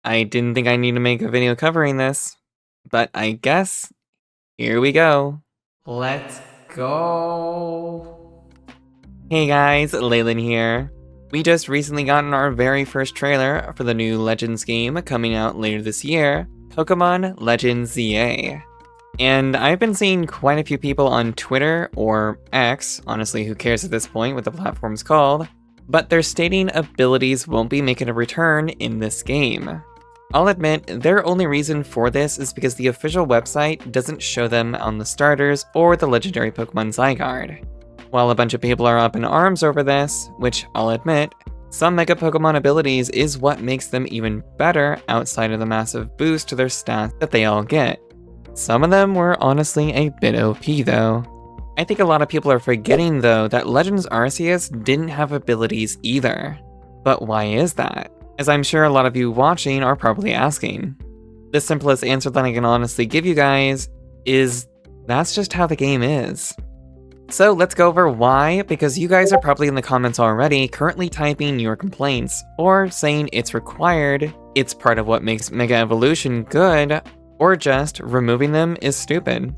I didn't think I need to make a video covering this, but I guess here we go. Let's go. Hey guys, Leyland here. We just recently gotten our very first trailer for the new Legends game coming out later this year, Pokemon Legends ZA. And I've been seeing quite a few people on Twitter, or X, honestly who cares at this point what the platform's called, but they're stating abilities won't be making a return in this game. I'll admit, their only reason for this is because the official website doesn't show them on the starters or the legendary Pokemon Zygarde. While a bunch of people are up in arms over this, which I'll admit, some Mega Pokemon abilities is what makes them even better outside of the massive boost to their stats that they all get. Some of them were honestly a bit OP though. I think a lot of people are forgetting though that Legends Arceus didn't have abilities either. But why is that? As I'm sure a lot of you watching are probably asking. The simplest answer that I can honestly give you guys is that's just how the game is. So let's go over why, because you guys are probably in the comments already currently typing your complaints, or saying it's required, it's part of what makes Mega Evolution good, or just removing them is stupid.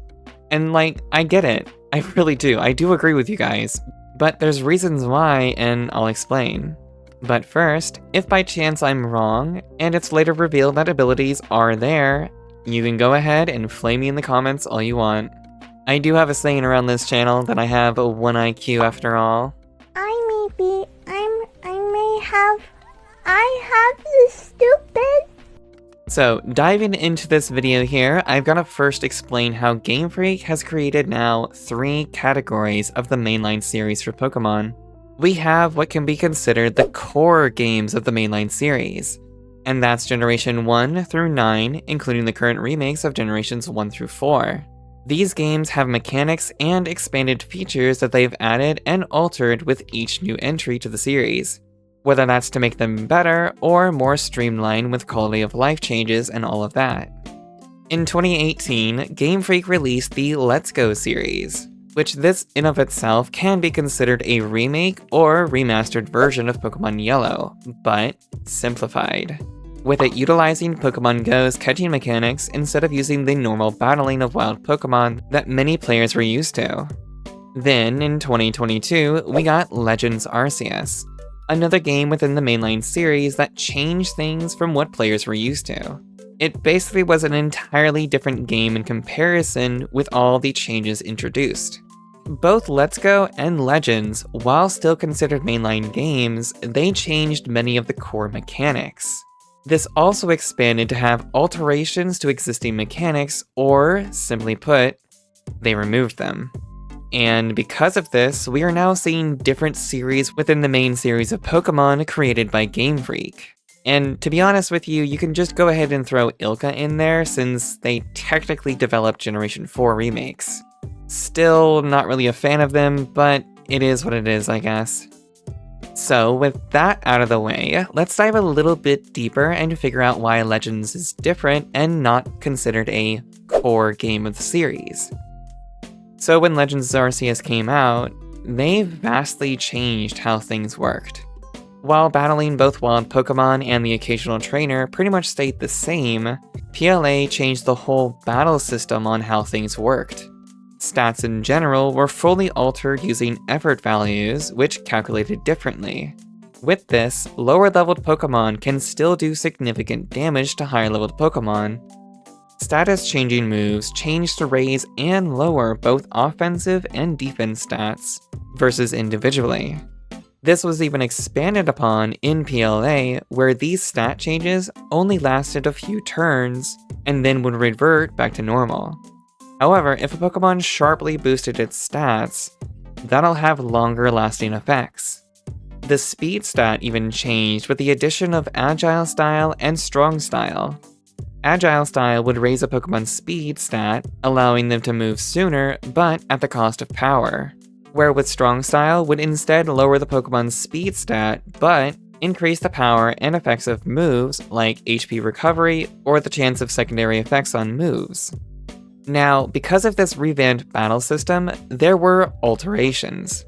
And like, I get it, I really do, I do agree with you guys, but there's reasons why, and I'll explain. But first, if by chance I'm wrong, and it's later revealed that abilities are there, you can go ahead and flame me in the comments all you want. I do have a saying around this channel that I have a 1 IQ after all. I have the stupid. So, diving into this video here, I've got to first explain how Game Freak has created now 3 categories of the mainline series for Pokemon. We have what can be considered the core games of the mainline series, and that's Generation 1 through 9, including the current remakes of Generations 1 through 4. These games have mechanics and expanded features that they've added and altered with each new entry to the series, whether that's to make them better or more streamlined with quality of life changes and all of that. In 2018, Game Freak released the Let's Go series, which this in of itself can be considered a remake or remastered version of Pokemon Yellow, but simplified, with it utilizing Pokemon Go's catching mechanics instead of using the normal battling of wild Pokemon that many players were used to. Then, in 2022, we got Legends Arceus, another game within the mainline series that changed things from what players were used to. It basically was an entirely different game in comparison with all the changes introduced. Both Let's Go and Legends, while still considered mainline games, they changed many of the core mechanics. This also expanded to have alterations to existing mechanics, or, simply put, they removed them. And because of this, we are now seeing different series within the main series of Pokemon created by Game Freak. And to be honest with you, you can just go ahead and throw Ilka in there since they technically developed Generation 4 remakes. Still not really a fan of them, but it is what it is, I guess. So with that out of the way, let's dive a little bit deeper and figure out why Legends is different and not considered a core game of the series. So when Legends Arceus came out, they vastly changed how things worked. While battling both wild Pokemon and the occasional trainer pretty much stayed the same, PLA changed the whole battle system on how things worked. Stats in general were fully altered using effort values, which calculated differently. With this, lower-leveled Pokemon can still do significant damage to higher-leveled Pokemon. Status-changing moves changed to raise and lower both offensive and defense stats, versus individually. This was even expanded upon in PLA, where these stat changes only lasted a few turns, and then would revert back to normal. However, if a Pokemon sharply boosted its stats, that'll have longer lasting effects. The speed stat even changed with the addition of Agile Style and Strong Style. Agile Style would raise a Pokemon's speed stat, allowing them to move sooner, but at the cost of power. Where with Strong Style would instead lower the Pokemon's speed stat, but increase the power and effects of moves like HP recovery or the chance of secondary effects on moves. Now, because of this revamped battle system, there were alterations.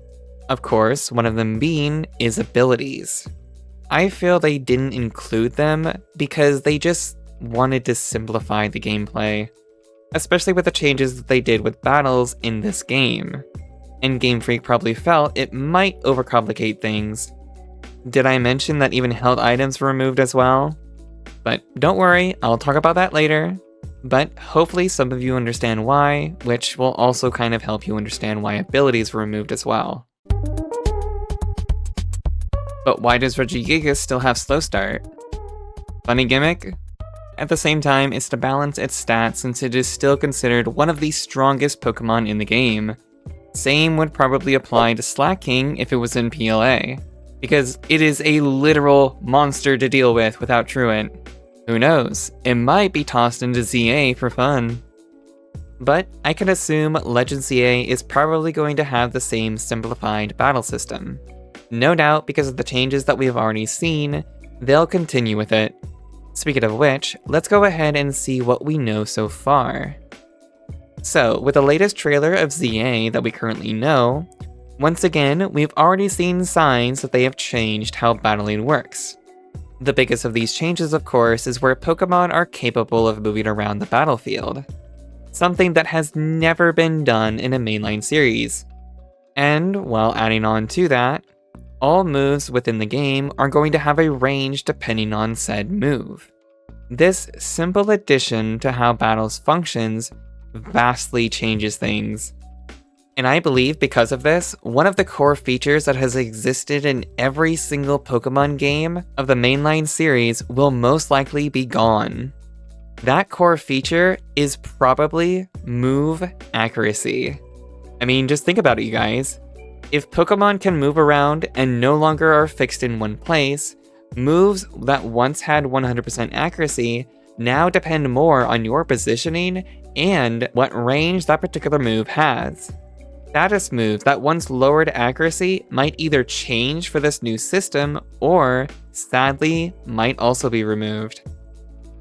Of course, one of them being is abilities. I feel they didn't include them because they just wanted to simplify the gameplay, especially with the changes that they did with battles in this game. And Game Freak probably felt it might overcomplicate things. Did I mention that even held items were removed as well? But don't worry, I'll talk about that later. But hopefully some of you understand why, which will also kind of help you understand why abilities were removed as well. But why does Regigigas still have slow start? Funny gimmick? At the same time, it's to balance its stats since it is still considered one of the strongest Pokemon in the game. Same would probably apply to Slaking if it was in PLA, because it is a literal monster to deal with without Truant. Who knows, it might be tossed into ZA for fun. But I can assume Legend ZA is probably going to have the same simplified battle system. No doubt, because of the changes that we have already seen, they'll continue with it. Speaking of which, let's go ahead and see what we know so far. So, with the latest trailer of ZA that we currently know, once again, we've already seen signs that they have changed how battling works. The biggest of these changes, of course, is where Pokemon are capable of moving around the battlefield. Something that has never been done in a mainline series. And, while adding on to that, all moves within the game are going to have a range depending on said move. This simple addition to how battles functions vastly changes things. And I believe because of this, one of the core features that has existed in every single Pokemon game of the mainline series will most likely be gone. That core feature is probably move accuracy. I mean, just think about it, you guys. If Pokemon can move around and no longer are fixed in one place, moves that once had 100% accuracy now depend more on your positioning and what range that particular move has. Status moves that once lowered accuracy might either change for this new system or, sadly, might also be removed.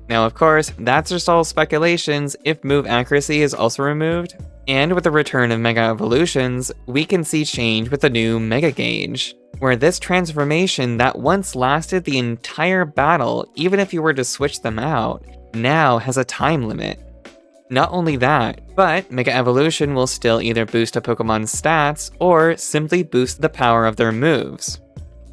Now, of course, that's just all speculations if move accuracy is also removed, and with the return of Mega Evolutions, we can see change with the new Mega Gauge, where this transformation that once lasted the entire battle, even if you were to switch them out, now has a time limit. Not only that, but Mega Evolution will still either boost a Pokemon's stats or simply boost the power of their moves.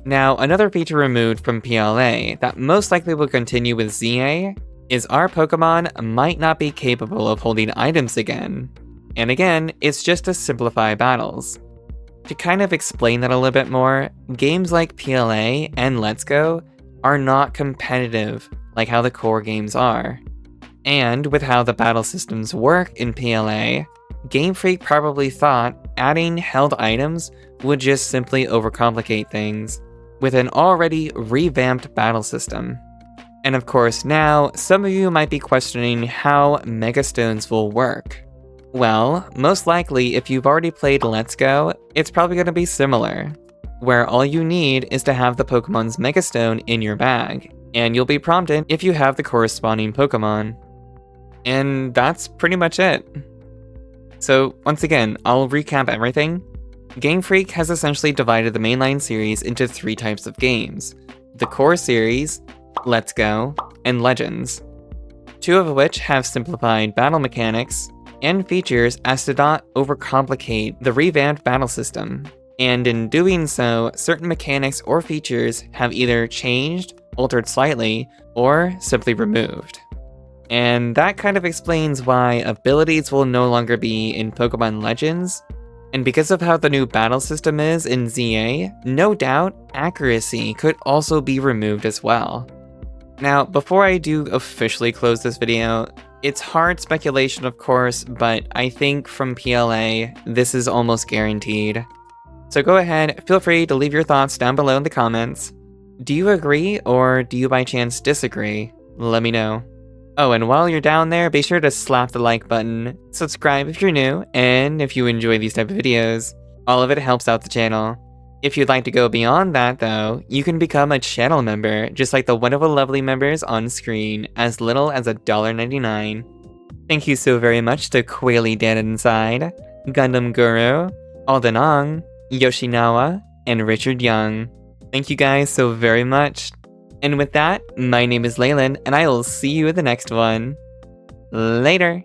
Now, another feature removed from PLA that most likely will continue with ZA is our Pokemon might not be capable of holding items again. And again, it's just to simplify battles. To kind of explain that a little bit more, games like PLA and Let's Go are not competitive like how the core games are. And with how the battle systems work in PLA, Game Freak probably thought adding held items would just simply overcomplicate things, with an already revamped battle system. And of course now, some of you might be questioning how Mega Stones will work. Well, most likely if you've already played Let's Go, it's probably going to be similar, where all you need is to have the Pokemon's Mega Stone in your bag, and you'll be prompted if you have the corresponding Pokemon. And that's pretty much it. So once again, I'll recap everything. Game Freak has essentially divided the mainline series into 3 types of games: the core series, Let's Go, and Legends. 2 of which have simplified battle mechanics and features as to not overcomplicate the revamped battle system. And in doing so, certain mechanics or features have either changed, altered slightly, or simply removed. And that kind of explains why abilities will no longer be in Pokemon Legends, and because of how the new battle system is in ZA, no doubt accuracy could also be removed as well. Now, before I do officially close this video, it's hard speculation of course, but I think from PLA, this is almost guaranteed. So go ahead, feel free to leave your thoughts down below in the comments. Do you agree, or do you by chance disagree? Let me know. Oh, and while you're down there, be sure to slap the like button, subscribe if you're new, and if you enjoy these type of videos. All of it helps out the channel. If you'd like to go beyond that though, you can become a channel member, just like the wonderful lovely members on screen, as little as $1.99. Thank you so very much to Quaily Dan Inside, Gundam Guru, Aldenong, Yoshinawa, and Richard Young. Thank you guys so very much. And with that, my name is Leyland, and I will see you in the next one. Later!